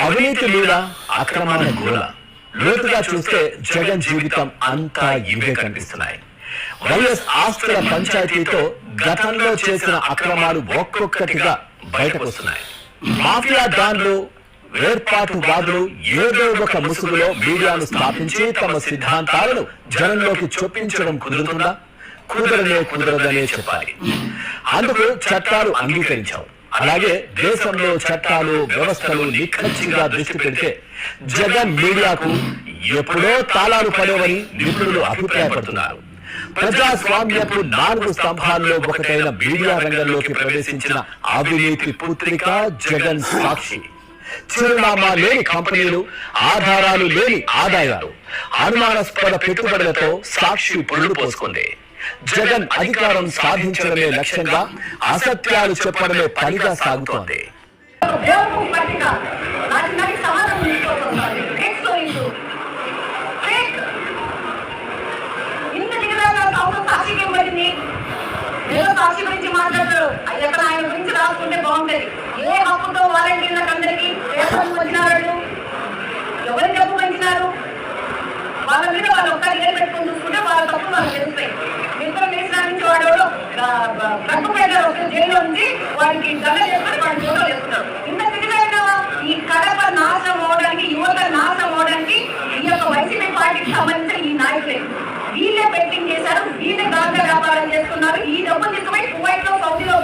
అవినీతి లీల, అక్రమాల గోల. లోతుగా చూస్తే జగన్ జీవితం అంతా ఇవే కనిపిస్తున్నాయి. వైఎస్ ఆస్తుల పంచాయతీతో గతంలో చేసిన అక్రమాలు ఒక్కొక్కటిగా బయటకు వస్తున్నాయి. మాఫియా డాన్లు, వేర్పాటువాదులు ఏదో ఒక ముసుగులో మీడియాను స్థాపించి తమ సిద్ధాంతాలను జనంలోకి చొప్పించడం కుదురుతుందా? కుదరదనే చెప్పాలి. అందుకు చట్టాలు అంగీకరించావు. అలాగే దేశంలో చట్టాలు, వ్యవస్థలు నిఖచ్చిగా దృష్టి పెడితే జగన్ మీడియాకు ఎప్పుడో తాళాలు పడేవని నిపుణులు అభిప్రాయపడుతున్నారు. ప్రజాస్వామ్యపు 4 స్తంభాల్లో ఒకటైన మీడియా రంగంలోకి ప్రవేశించిన అవినీతి పుత్రిక జగన్ సాక్షి. చిరునామా లేని కంపెనీలు, ఆధారాలు లేని ఆదాయాలు, అనుమానాస్పద పెట్టుబడులతో సాక్షి పొరుడు పోసుకుంది. జగన్ అధికారం సాధించడమే లక్ష్యంగా అసత్యాలు చెప్పడమే పనిగా సాగుతోంది. సాక్షి గురించి మాట్లాడతారు. ఎక్కడ ఆయన గురించి రాసుకుంటే బాగుంటది. ఏ హక్కుతో వాలంటీర్లకు అందరికీ వచ్చినారు, ఎవరు డబ్బు పెంచినారు, వాళ్ళ మీద వాళ్ళు ఒక్కరి ఏం పెట్టుకుని చూసుకుంటే వాళ్ళ తప్పు వాళ్ళకి తెలుస్తాయి. మిత్రులు వేసిన నుంచి వాడు డబ్బు పెట్టారు, వస్తే జైల్లో ఉంది, వాడికి దండ చేసుకుని వాడిని జైల్లో చేస్తున్నారు. ఇంత స్థితిలో ఈ కడప నాశనం అవడానికి, యువత నాశనం అవడానికి ఈ యొక్క వైసీపీ పార్టీకి సంబంధించిన ఈ నాయకులే. వీళ్ళే బెట్టింగ్ చేశారు, వీళ్ళే దాంట్లో వ్యాపారం చేస్తున్నారు. ఈ డబ్బులు తీసుకుపోయి కువైట్ లో, సౌదీలో